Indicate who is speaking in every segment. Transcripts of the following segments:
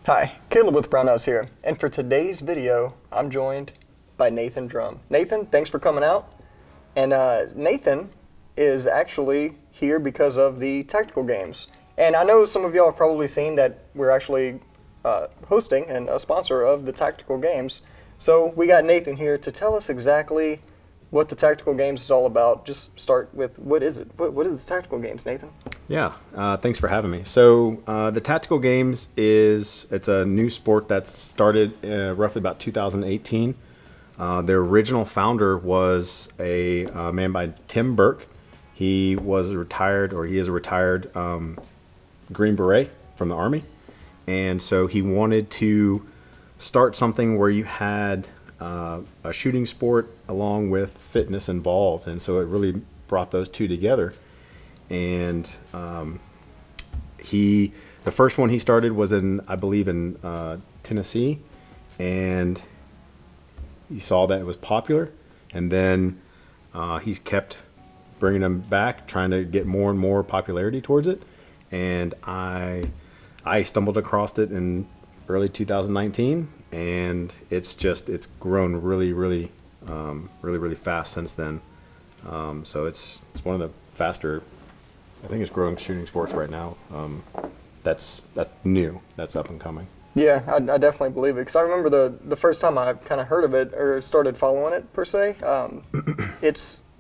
Speaker 1: Hi, Caleb with Brownells here, and for today's video, I'm joined by Nathan Drumm. Nathan, thanks for coming out. And Nathan is actually here because of the tactical games. And I know some of y'all have probably seen that we're actually hosting and a sponsor of the tactical games. So we got Nathan here to tell us exactly what the tactical games is all about. Just start with, what is it? What is the tactical games, Nathan?
Speaker 2: Yeah, thanks for having me. So the tactical games it's a new sport that started roughly about 2018. The original founder was a man by Tim Burke. He was retired, or he is a retired Green Beret from the Army. And so he wanted to start something where you had a shooting sport along with fitness involved. And so it really brought those two together. And the first one he started was I believe in Tennessee, and he saw that it was popular, and then he kept bringing them back, trying to get more and more popularity towards it. And I stumbled across it in early 2019, and it's grown really fast since then. So it's one of the faster, I think it's growing shooting sports right now. That's new. That's up and coming.
Speaker 1: Yeah, I definitely believe it, because I remember the first time I kind of heard of it or started following it per se.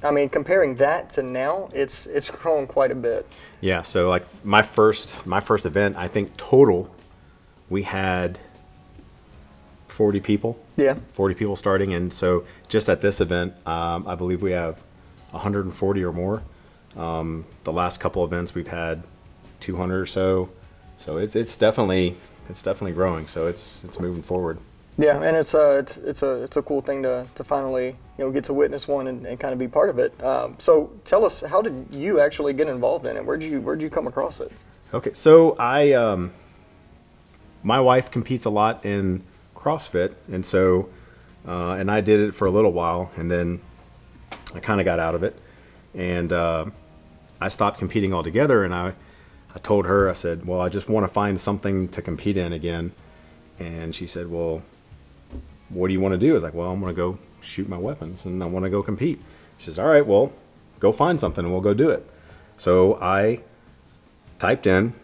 Speaker 1: Comparing that to now, it's grown quite a bit.
Speaker 2: Yeah. So like my first event, I think total we had 40 people.
Speaker 1: Yeah.
Speaker 2: 40 people starting, and so just at this event, I believe we have 140 or more. The last couple events we've had 200 or so. So it's definitely growing. So it's moving forward.
Speaker 1: Yeah, and it's a cool thing to finally get to witness one and kind of be part of it. So tell us, how did you actually get involved in it? Where'd you come across it?
Speaker 2: Okay, so my wife competes a lot in CrossFit, and so and I did it for a little while, and then I kind of got out of it, and I stopped competing altogether. And I told her, I said, well, I just want to find something to compete in again. And she said, well, what do you want to do? I was like, well, I'm going to go shoot my weapons and I want to go compete. She says, all right, well, go find something and we'll go do it. So I typed in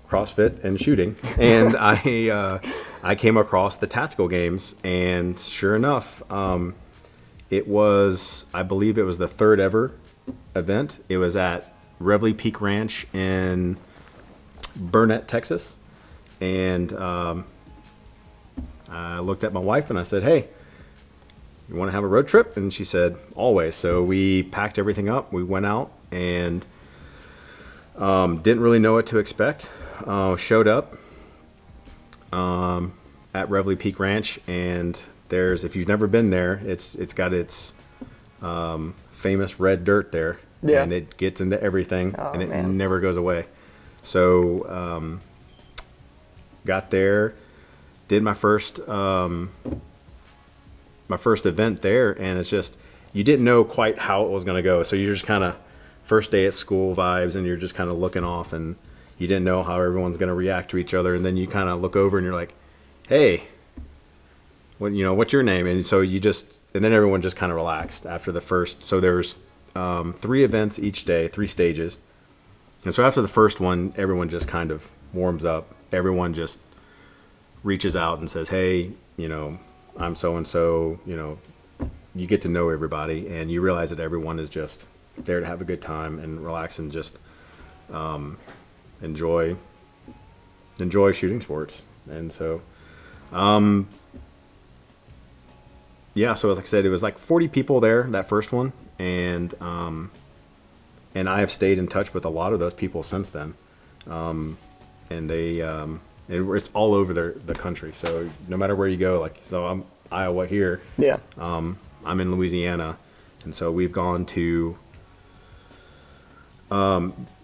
Speaker 2: CrossFit and shooting, and I came across the tactical games, and sure enough, I believe it was the third ever event. It was at Reveille Peak Ranch in Burnett, Texas. And I looked at my wife and I said, hey, you want to have a road trip? And she said, always. So we packed everything up. We went out and didn't really know what to expect. Showed up at Reveille Peak Ranch, and if you've never been there, it's got its famous red dirt there.
Speaker 1: Yeah.
Speaker 2: And it gets into everything, and it
Speaker 1: man.
Speaker 2: never goes away. So got there, did my first event there, and it's just, you didn't know quite how it was going to go. So you're just kind of first day at school vibes, and you're just kind of looking off, and you didn't know how everyone's going to react to each other. And then you kind of look over and you're like, hey, what's your name? And so and then everyone just kind of relaxed after the first. So there's 3 events each day, 3 stages. And so after the first one, everyone just kind of warms up. Everyone just reaches out and says, hey, I'm so-and-so, you get to know everybody, and you realize that everyone is just there to have a good time and relax and just enjoy shooting sports. And so, so like I said, it was like 40 people there, that first one. And I have stayed in touch with a lot of those people since then. And it's all over the country. So no matter where you go, so I'm Iowa here.
Speaker 1: Yeah.
Speaker 2: I'm in Louisiana. And so we've gone to,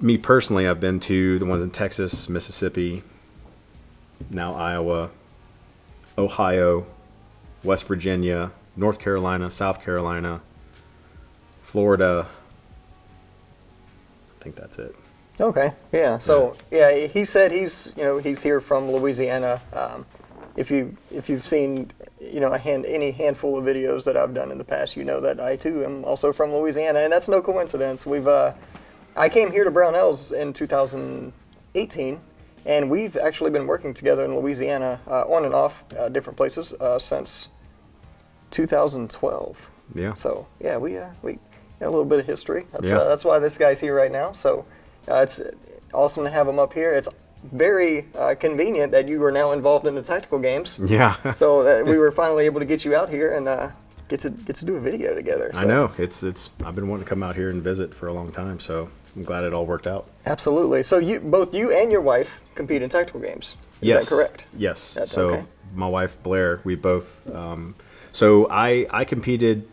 Speaker 2: me personally, I've been to the ones in Texas, Mississippi, now Iowa, Ohio, West Virginia, North Carolina, South Carolina, Florida. I think that's it.
Speaker 1: Okay. Yeah. So yeah, he said he's here from Louisiana. If you've seen any handful of videos that I've done in the past, you know that I too am also from Louisiana, and that's no coincidence. I came here to Brownells in 2018, and we've actually been working together in Louisiana on and off different places since 2012.
Speaker 2: Yeah.
Speaker 1: So yeah, we got a little bit of history.
Speaker 2: Yeah.
Speaker 1: That's why this guy's here right now. So it's awesome to have him up here. It's very convenient that you are now involved in the tactical games.
Speaker 2: Yeah.
Speaker 1: So that we were finally able to get you out here and get to do a video together. So.
Speaker 2: I know it's I've been wanting to come out here and visit for a long time, so I'm glad it all worked out.
Speaker 1: Absolutely. So both you and your wife compete in tactical games. Is that correct?
Speaker 2: Yes.
Speaker 1: That's
Speaker 2: so
Speaker 1: okay.
Speaker 2: My wife Blaire, we both. So I competed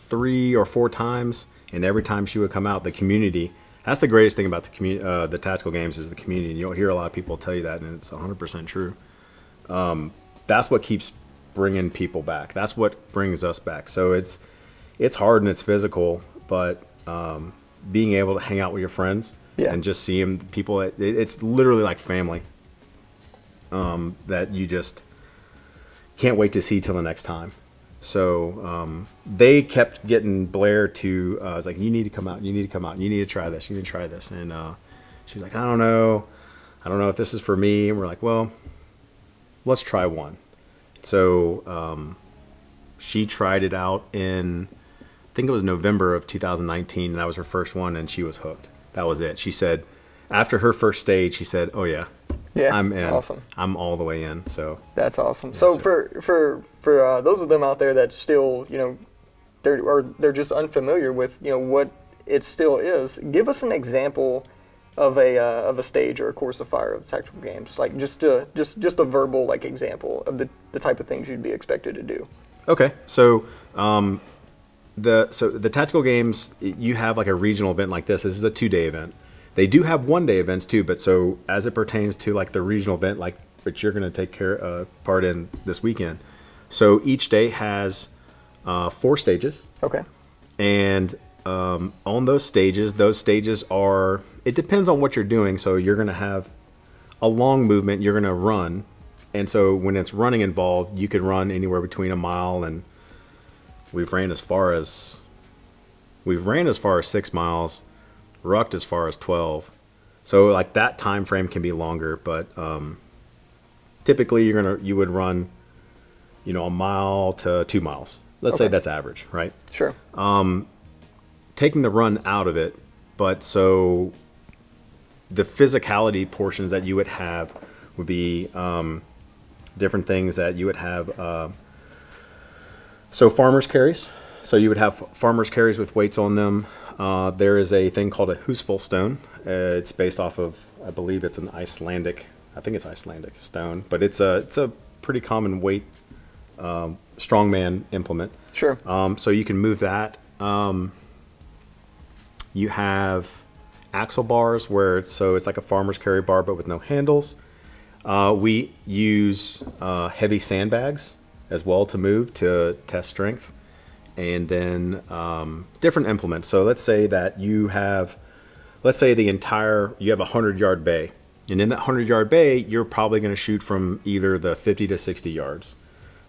Speaker 2: 3 or 4 times, and every time she would come out, the community. That's the greatest thing about the tactical games is the community. You don't hear a lot of people tell you that, and it's 100% true. That's what keeps bringing people back. That's what brings us back. So it's hard and it's physical, but being able to hang out with your friends and just seeing people, it's literally like family that you just can't wait to see till the next time. So they kept getting Blaire to, I was like, you need to come out, you need to come out, you need to try this, you need to try this. And she's like, I don't know if this is for me. And we're like, well, let's try one. So she tried it out in, I think it was November of 2019, and that was her first one, and she was hooked. That was it. She said, after her first stage, she said, oh yeah, I'm in.
Speaker 1: Awesome.
Speaker 2: I'm all the way in. So
Speaker 1: that's awesome. So for those of them out there that still, they're just unfamiliar with, what it still is, give us an example of a stage or a course of fire of tactical games, like just a verbal like example of the type of things you'd be expected to do.
Speaker 2: Okay, so the tactical games, you have like a regional event like this. This is a 2-day event. They do have 1-day events too, but so as it pertains to like the regional event, like which you're going to take part in this weekend. So each day has 4 stages.
Speaker 1: Okay.
Speaker 2: And on those stages are, it depends on what you're doing. So you're going to have a long movement, you're going to run. And so when it's running involved, you could run anywhere between a mile, and we've ran as far as 6 miles, rucked as far as 12. So like that time frame can be longer, but typically you would run, a mile to 2 miles. Let's say that's average, right?
Speaker 1: Sure.
Speaker 2: Taking the run out of it, but so the physicality portions that you would have would be different things that you would have. So farmers carries. So you would have farmers carries with weights on them. There is a thing called a Husfull stone. It's based off of, I believe it's an Icelandic stone, but it's a pretty common weight strongman implement.
Speaker 1: Sure.
Speaker 2: So you can move that. You have axle bars where it's like a farmer's carry bar but with no handles. We use heavy sandbags as well to move to test strength, and then different implements. So let's say that you have a 100-yard bay, and in that 100-yard bay you're probably going to shoot from either the 50 to 60 yards.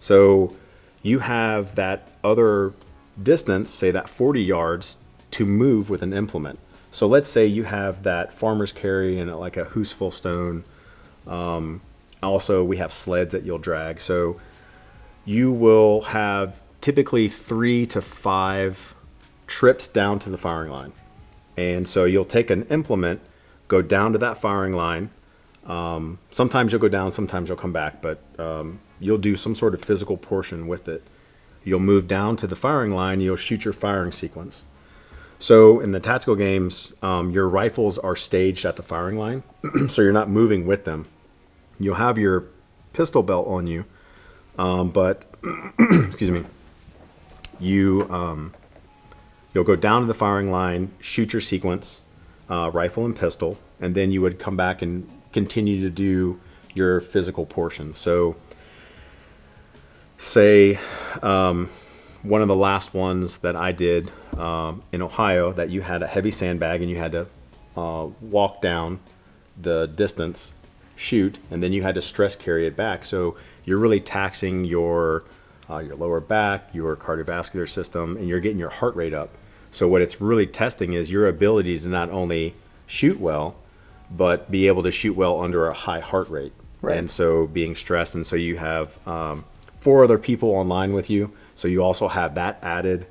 Speaker 2: So you have that other distance, say that 40 yards, to move with an implement. So let's say you have that farmer's carry and like a Husfull stone. Also, we have sleds that you'll drag. So you will have typically 3 to 5 trips down to the firing line. And so you'll take an implement, go down to that firing line. Sometimes you'll go down, sometimes you'll come back, but you'll do some sort of physical portion with it. You'll move down to the firing line, you'll shoot your firing sequence. So in the tactical games, your rifles are staged at the firing line, so you're not moving with them. You'll have your pistol belt on you, but excuse me, you'll go down to the firing line, shoot your sequence, rifle and pistol, and then you would come back and continue to do your physical portions. So say one of the last ones that I did in Ohio, that you had a heavy sandbag and you had to walk down the distance, shoot, and then you had to stress carry it back. So you're really taxing your lower back, your cardiovascular system, and you're getting your heart rate up. So what it's really testing is your ability to not only shoot well, but be able to shoot well under a high heart rate.
Speaker 1: Right.
Speaker 2: And so being stressed, and so you have 4 other people online with you. So you also have that added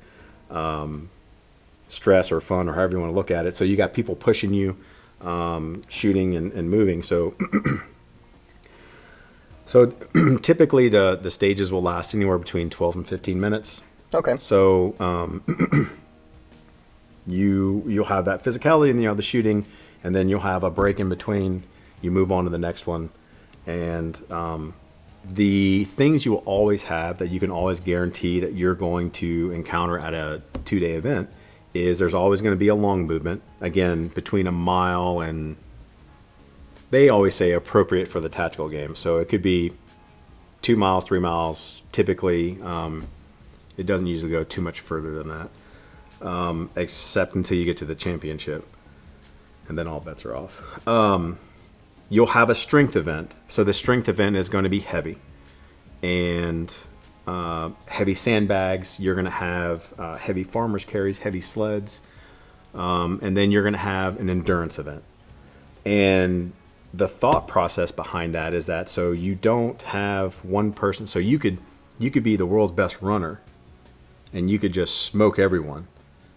Speaker 2: stress or fun, or however you want to look at it. So you got people pushing you, shooting and moving. So typically the stages will last anywhere between 12 and 15 minutes.
Speaker 1: Okay.
Speaker 2: So you'll have that physicality, and then you have the shooting, and then you'll have a break in between. You move on to the next one, and the things you will always have that you can always guarantee that you're going to encounter at a 2-day event is there's always going to be a long movement, again, between a mile and, they always say appropriate for the tactical game. So it could be 2 miles, 3 miles. Typically, it doesn't usually go too much further than that, except until you get to the championship, and then all bets are off. You'll have a strength event. So the strength event is going to be heavy, and heavy sandbags. You're going to have heavy farmer's carries, heavy sleds, and then you're going to have an endurance event. And the thought process behind that is that so you don't have one person. So you could be the world's best runner, and you could just smoke everyone,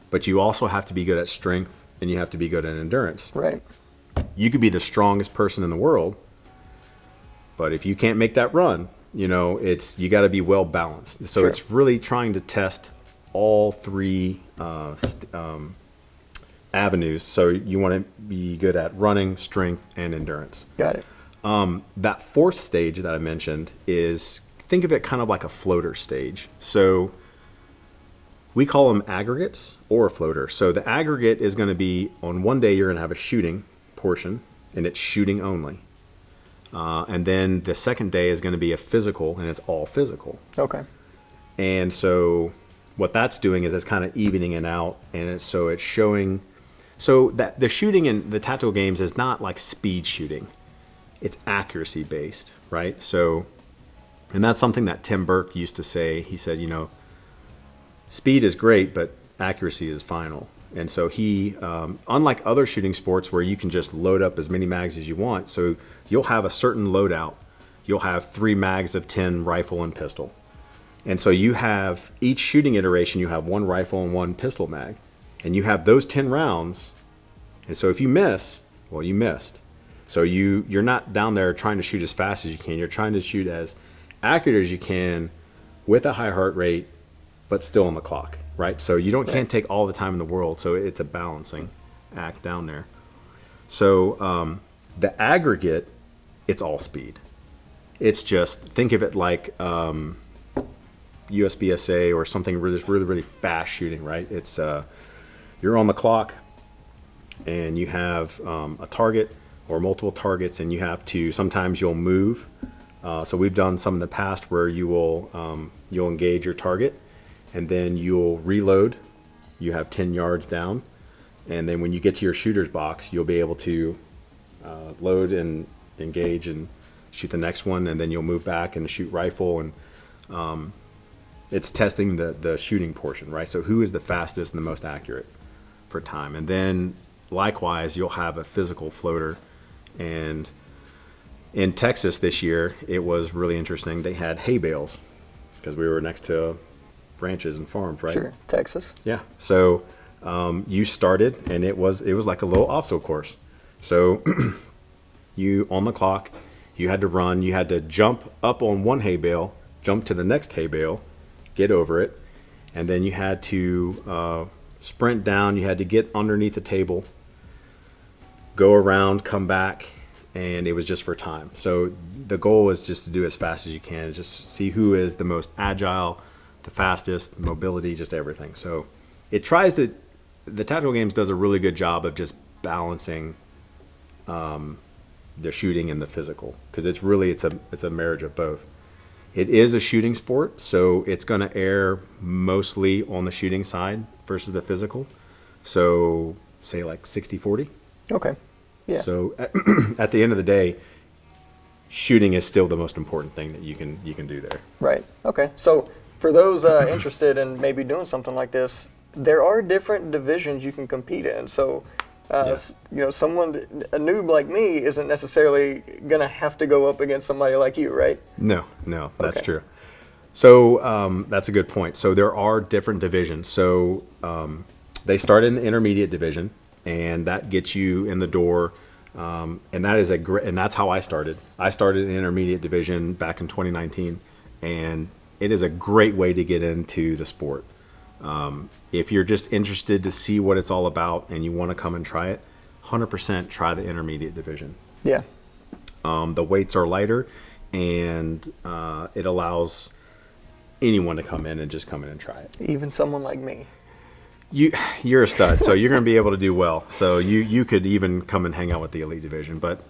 Speaker 2: but you also have to be good at strength, and you have to be good at endurance.
Speaker 1: Right.
Speaker 2: You could be the strongest person in the world, but if you can't make that run, you got to be well balanced. So
Speaker 1: Sure.
Speaker 2: It's really trying to test all 3 avenues. So you want to be good at running, strength, and endurance.
Speaker 1: Got it.
Speaker 2: That 4th stage that I mentioned is, think of it kind of like a floater stage. So we call them aggregates or a floater. So the aggregate is going to be, on one day you're going to have a shooting portion, and it's shooting only. And then the second day is going to be a physical, and it's all physical.
Speaker 1: Okay.
Speaker 2: And so what that's doing is it's kind of evening it out, and it's showing, so that the shooting in the tactical games is not like speed shooting. It's accuracy based, right? So, and that's something that Tim Burke used to say. He said, speed is great, but accuracy is final. And so he, unlike other shooting sports where you can just load up as many mags as you want, so you'll have a certain loadout. You'll have 3 mags of 10 rifle and pistol. And so you have each shooting iteration, you have 1 rifle and 1 pistol mag. And you have those 10 rounds. And so if you miss, well, you missed. So you're not down there trying to shoot as fast as you can. You're trying to shoot as accurate as you can with a high heart rate, but still on the clock, right? So you can't take all the time in the world. So it's a balancing act down there. So the aggregate, it's all speed. It's just, think of it like USBSA or something really, really fast shooting, right? It's you're on the clock, and you have a target or multiple targets, and you have to, sometimes you'll move. So we've done some in the past where you'll engage your target, and then you'll reload. You have 10 yards down, and then when you get to your shooter's box, you'll be able to load and engage and shoot the next one, and then you'll move back and shoot rifle, and it's testing the shooting portion, right? So who is the fastest and the most accurate for time? And then likewise, you'll have a physical floater. And in Texas this year, it was really interesting. They had hay bales because we were next to ranches and farms, right?
Speaker 1: Sure, Texas.
Speaker 2: Yeah. So you started, and it was like a little obstacle course. So you, on the clock, you had to run. You had to jump up on one hay bale, jump to the next hay bale, get over it, and then you had to sprint down. You had to get underneath the table, go around, come back, and it was just for time. So the goal is just to do as fast as you can, just see who is the most agile, the fastest, mobility, just everything. So it tries to, the tactical games does a really good job of just balancing the shooting and the physical, because it's really, it's a marriage of both. It is a shooting sport, so it's going to err mostly on the shooting side versus the physical. So say like 60-40.
Speaker 1: Okay. Yeah.
Speaker 2: So at the end of the day, shooting is still the most important thing that you can do there.
Speaker 1: Right. Okay. So for those interested in maybe doing something like this, there are different divisions you can compete in. So, someone, a noob like me, isn't necessarily gonna have to go up against somebody like you, right?
Speaker 2: No, that's
Speaker 1: Okay.
Speaker 2: true. So that's a good point. So there are different divisions. So they start in the intermediate division, and that gets you in the door. And that is and that's how I started. I started in the intermediate division back in 2019, and it is a great way to get into the sport. If you're just interested to see what it's all about and you want to come and try it, 100% try the intermediate division.
Speaker 1: Yeah.
Speaker 2: The weights are lighter, and it allows anyone to come in and just come in and try it.
Speaker 1: Even someone like me.
Speaker 2: You're a stud, so you're going to be able to do well. So you could even come and hang out with the elite division, but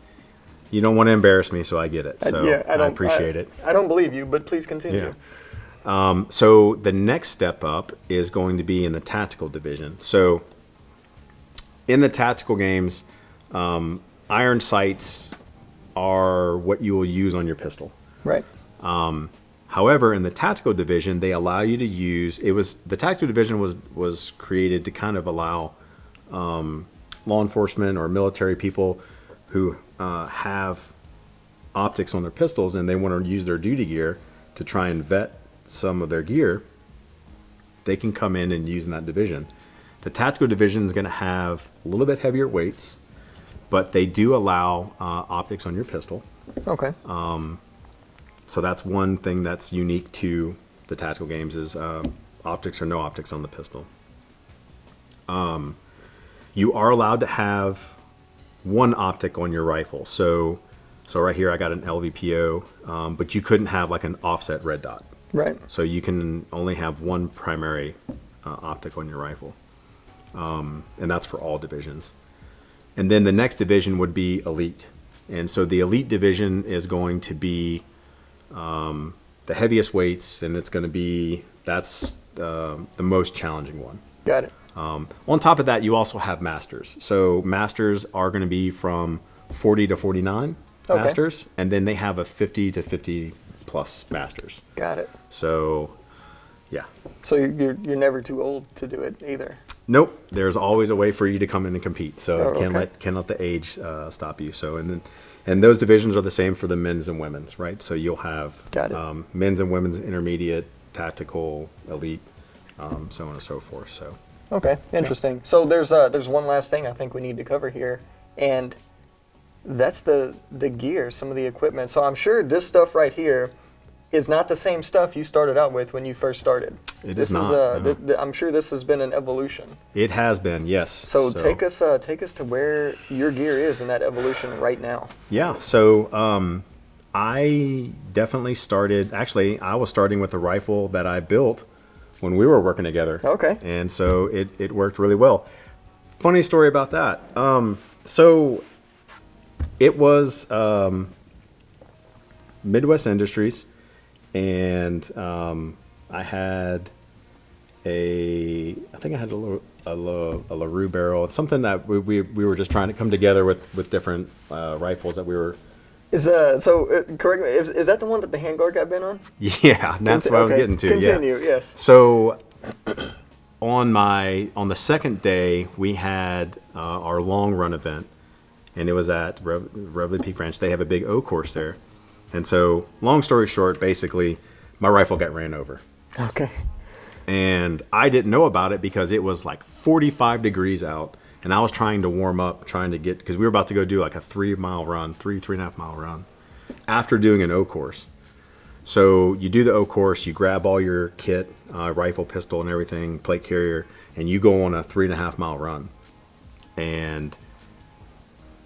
Speaker 2: you don't want to embarrass me, so I get it. So I appreciate it.
Speaker 1: I don't believe you, but please continue.
Speaker 2: Yeah. So the next step up is going to be in the tactical division. So in the tactical games, iron sights are what you will use on your pistol.
Speaker 1: Right.
Speaker 2: However, in the tactical division, they allow you to use, the tactical division was created to kind of allow law enforcement or military people who have optics on their pistols and they want to use their duty gear to try and vet some of their gear. They can come in and use in that division. The tactical division is going to have a little bit heavier weights, but they do allow optics on your pistol.
Speaker 1: Okay.
Speaker 2: So that's one thing that's unique to the tactical games is optics or no optics on the pistol. You are allowed to have one optic on your rifle. So right here I got an LVPO, but you couldn't have like an offset red dot.
Speaker 1: Right.
Speaker 2: So you can only have one primary optic on your rifle. And that's for all divisions. And then the next division would be elite. And so the elite division is going to be the heaviest weights, and it's going to be, that's the most challenging one.
Speaker 1: Got it.
Speaker 2: On top of that, you also have masters. So masters are going to be from 40 to 49
Speaker 1: Okay.
Speaker 2: masters, and then they have a 50 to 50 plus masters.
Speaker 1: Got it.
Speaker 2: So, yeah.
Speaker 1: So you're never too old to do it either.
Speaker 2: Nope. There's always a way for you to come in and compete. So
Speaker 1: Oh, okay.
Speaker 2: can't let the age stop you. So and those divisions are the same for the men's and women's, right? So you'll have
Speaker 1: Got it.
Speaker 2: Men's and women's intermediate, tactical, elite, so on and so forth. So
Speaker 1: Okay, interesting. So there's one last thing I think we need to cover here, and that's the gear, some of the equipment. So I'm sure this stuff right here is not the same stuff you started out with when you first started.
Speaker 2: This is not. No.
Speaker 1: I'm sure this has been an evolution.
Speaker 2: It has been, yes.
Speaker 1: So take us to where your gear is in that evolution right now.
Speaker 2: Yeah. So I definitely started. Actually, I was starting with a rifle that I built when we were working together.
Speaker 1: Okay.
Speaker 2: And so it worked really well. Funny story about that. So it was Midwest Industries, and I had I think I had a LaRue barrel. It's something that we were just trying to come together with different rifles that we were.
Speaker 1: Correct me. Is that the one that the handguard got bent on?
Speaker 2: Yeah, that's what I was getting to.
Speaker 1: Continue.
Speaker 2: Yeah.
Speaker 1: Yes.
Speaker 2: So on the second day we had our long run event, and it was at Reveille Peak Ranch. They have a big O course there, and so long story short, basically, my rifle got ran over.
Speaker 1: Okay.
Speaker 2: And I didn't know about it because it was like 45 degrees out, and I was trying to warm up, because we were about to go do like a 3.5 mile run after doing an O course. So you do the O course, you grab all your kit, rifle, pistol, and everything, plate carrier, and you go on a 3.5 mile run. And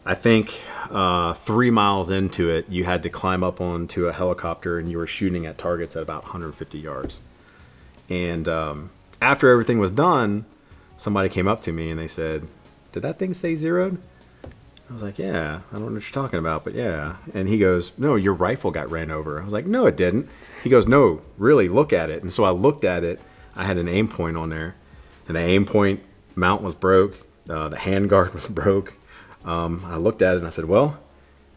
Speaker 2: I think 3 miles into it, you had to climb up onto a helicopter, and you were shooting at targets at about 150 yards. And after everything was done, somebody came up to me and they said, "Did that thing stay zeroed?" I was like, "Yeah, I don't know what you're talking about, but yeah." And he goes, "No, your rifle got ran over." I was like, "No, it didn't." He goes, "No, really, look at it." And so I looked at it. I had an aim point on there, and the aim point mount was broke. The hand guard was broke. I looked at it and I said, well,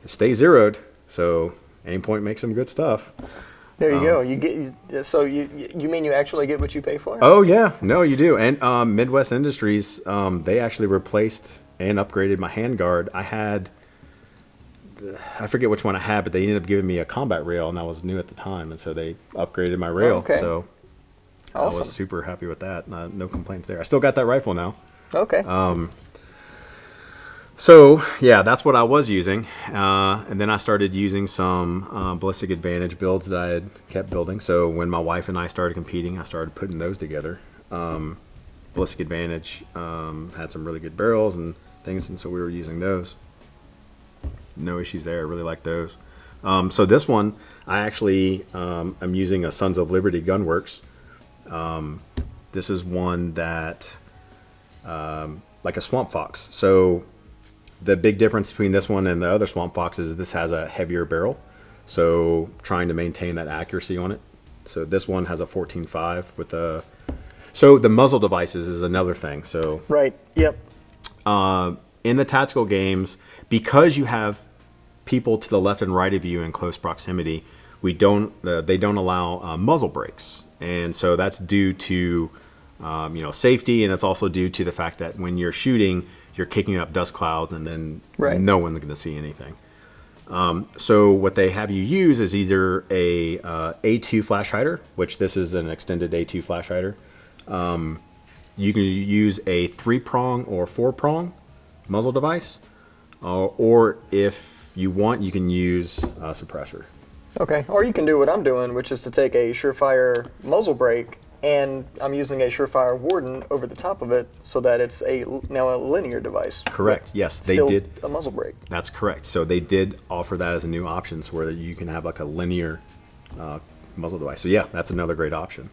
Speaker 2: it stays zeroed, so Aim Point makes some good stuff.
Speaker 1: There you go. You get so you mean you actually get what you pay for?
Speaker 2: Oh yeah, no, you do. And Midwest Industries, they actually replaced and upgraded my handguard. I forget which one I had, but they ended up giving me a combat rail, and that was new at the time, and so they upgraded my rail.
Speaker 1: Okay.
Speaker 2: So
Speaker 1: awesome.
Speaker 2: I was super happy with that. No complaints there. I still got that rifle now.
Speaker 1: Okay.
Speaker 2: So yeah, that's what I was using, and then I started using some Ballistic Advantage builds that I had kept building. So when my wife and I started competing, I started putting those together. Ballistic Advantage had some really good barrels and things, and so we were using those. No issues there. I really like those. So this one, I actually am using a Sons of Liberty Gunworks. This is one that like a Swamp Fox. So the big difference between this one and the other Swamp Fox is this has a heavier barrel, so trying to maintain that accuracy on it. So this one has a 14.5 with a. So the muzzle devices is another thing. So
Speaker 1: right. Yep.
Speaker 2: In the tactical games, because you have people to the left and right of you in close proximity, they don't allow muzzle brakes, and so that's due to safety, and it's also due to the fact that when you're shooting, you're kicking up dust clouds, and then no one's going to see anything. So what they have you use is either a A2 flash hider, which this is an extended A2 flash hider. You can use a 3-prong or 4-prong muzzle device, or if you want, you can use a suppressor. Okay.
Speaker 1: Or you can do what I'm doing, which is to take a Surefire muzzle brake, and I'm using a Surefire Warden over the top of it, so that it's now a linear device.
Speaker 2: Correct. Yes, they
Speaker 1: still
Speaker 2: did
Speaker 1: a muzzle brake.
Speaker 2: That's correct. So they did offer that as a new option, so where you can have like a linear muzzle device. So yeah, that's another great option.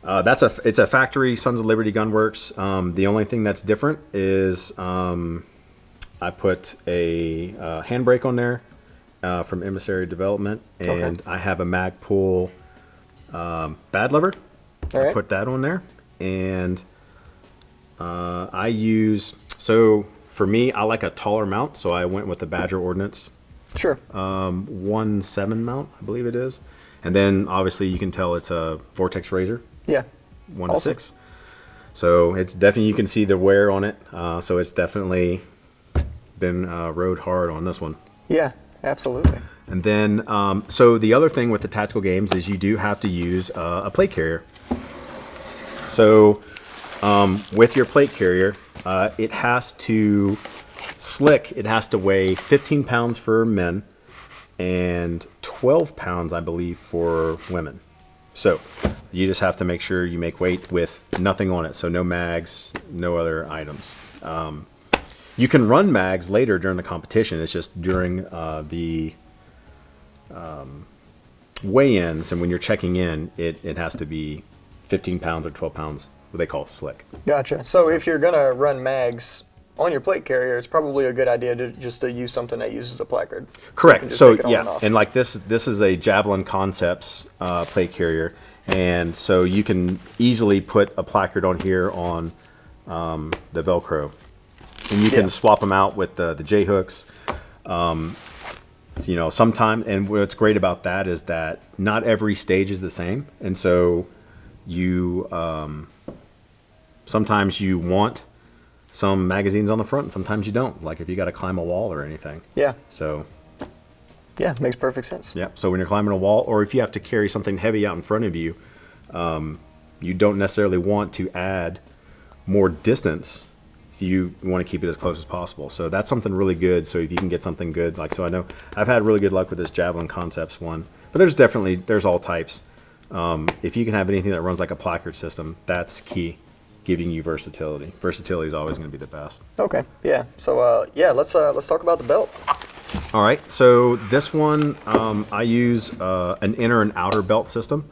Speaker 2: It's a factory Sons of Liberty Gunworks. The only thing that's different is I put a handbrake on there from Emissary Development, and I have a Magpul bad lever. I put that on there, and I use, so for me, I like a taller mount, so I went with the Badger Ordnance.
Speaker 1: Sure.
Speaker 2: 1.7 mount, I believe it is. And then obviously you can tell it's a Vortex Razor.
Speaker 1: Yeah.
Speaker 2: 1-6. So it's definitely, you can see the wear on it. So it's definitely been rode hard on this one.
Speaker 1: Yeah, absolutely.
Speaker 2: And then, so the other thing with the tactical games is you do have to use a plate carrier. So with your plate carrier, it has to weigh 15 pounds for men and 12 pounds, I believe, for women. So you just have to make sure you make weight with nothing on it. So no mags, no other items. You can run mags later during the competition. It's just during the weigh-ins, and when you're checking in, it has to be 15 pounds or 12 pounds, what they call slick.
Speaker 1: Gotcha. So if you're going to run mags on your plate carrier, it's probably a good idea to use something that uses a placard.
Speaker 2: Correct. So yeah, and like this is a Javelin Concepts plate carrier, and so you can easily put a placard on here on the Velcro, and you can swap them out with the J hooks. Sometime, and what's great about that is that not every stage is the same, and so you sometimes you want some magazines on the front, and sometimes you don't, like if you got to climb a wall or anything.
Speaker 1: Yeah.
Speaker 2: So
Speaker 1: yeah, makes perfect sense.
Speaker 2: Yeah. So when you're climbing a wall, or if you have to carry something heavy out in front of you, you don't necessarily want to add more distance. You want to keep it as close as possible. So that's something really good. So if you can get something good, so I know I've had really good luck with this Javelin Concepts one, but there's all types. If you can have anything that runs like a placard system, that's key, giving you versatility. Versatility is always going to be the best.
Speaker 1: Okay. Yeah. So let's talk about the belt.
Speaker 2: All right. So this one, I use an inner and outer belt system.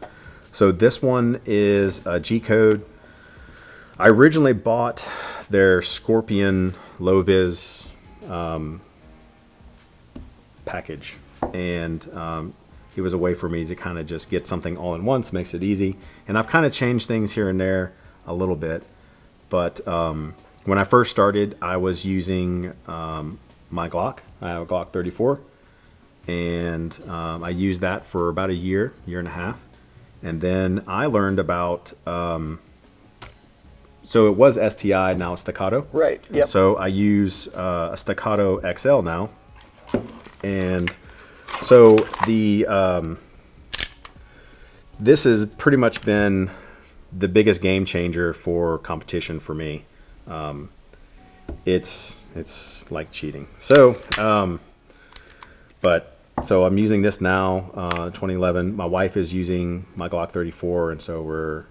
Speaker 2: So this one is a G-code. I originally bought their Scorpion low-vis package, and it was a way for me to kind of just get something all at once, makes it easy. And I've kind of changed things here and there a little bit, but when I first started, I was using my Glock. I have a Glock 34, and I used that for about a year and a half, and then I learned about. So it was STI, now it's Staccato.
Speaker 1: Right. Yep.
Speaker 2: So I use a Staccato XL now, and so this has pretty much been the biggest game changer for competition for me. It's like cheating. So, so I'm using this now, 2011. My wife is using my Glock 34, and so we're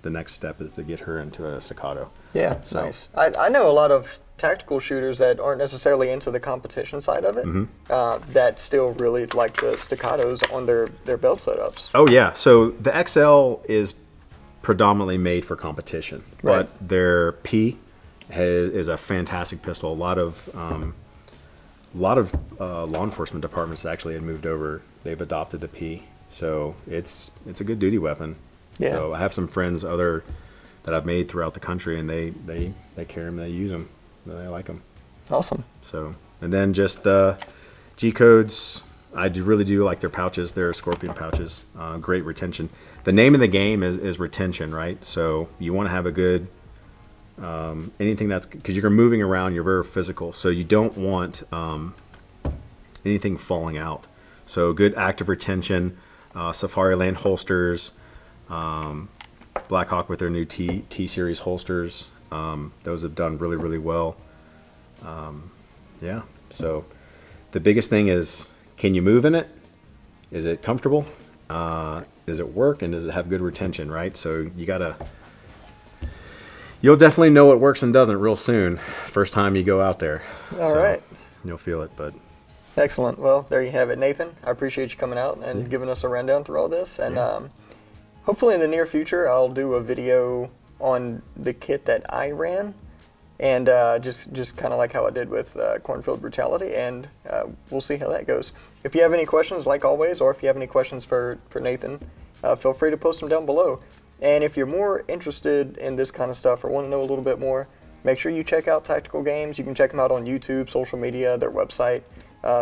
Speaker 2: the next step is to get her into a Staccato.
Speaker 1: Yeah, so. Nice. I know a lot of tactical shooters that aren't necessarily into the competition side of it, that still really like the Staccatos on their belt setups.
Speaker 2: Oh yeah, so the XL is predominantly made for competition,
Speaker 1: right.
Speaker 2: But their P is a fantastic pistol. A lot of law enforcement departments actually had moved over. They've adopted the P, so it's a good duty weapon.
Speaker 1: Yeah.
Speaker 2: So I have some friends that I've made throughout the country, and they carry them, they use them, they like them.
Speaker 1: Awesome.
Speaker 2: So, and then just G codes. I really do like their pouches. Their Scorpion pouches. Great retention. The name of the game is retention, right? So you want to have a good anything that's, because you're moving around, you're very physical, so you don't want anything falling out. So good active retention. Safariland holsters. Blackhawk with their new T series holsters. Those have done really, really well. Yeah. So the biggest thing is, can you move in it? Is it comfortable? Does it work? And does it have good retention, right? So you'll definitely know what works and doesn't real soon. First time you go out there.
Speaker 1: All right.
Speaker 2: You'll feel it, but.
Speaker 1: Excellent. Well, there you have it, Nathan. I appreciate you coming out and giving us a rundown through all this. And hopefully in the near future, I'll do a video on the kit that I ran, and just kind of like how I did with Cornfield Brutality, and we'll see how that goes. If you have any questions, like always, or if you have any questions for Nathan, feel free to post them down below. And if you're more interested in this kind of stuff or want to know a little bit more, make sure you check out Tactical Games. You can check them out on YouTube, social media, their website.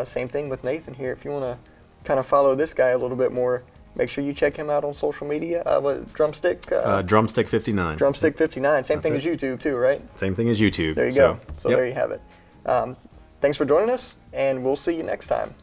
Speaker 1: Same thing with Nathan here. If you want to kind of follow this guy a little bit more, make sure you check him out on social media. Drumstick?
Speaker 2: Drumstick 59.
Speaker 1: Drumstick 59. Same thing as YouTube too, right?
Speaker 2: Same thing as YouTube.
Speaker 1: There you go. So there you have it. Thanks for joining us, and we'll see you next time.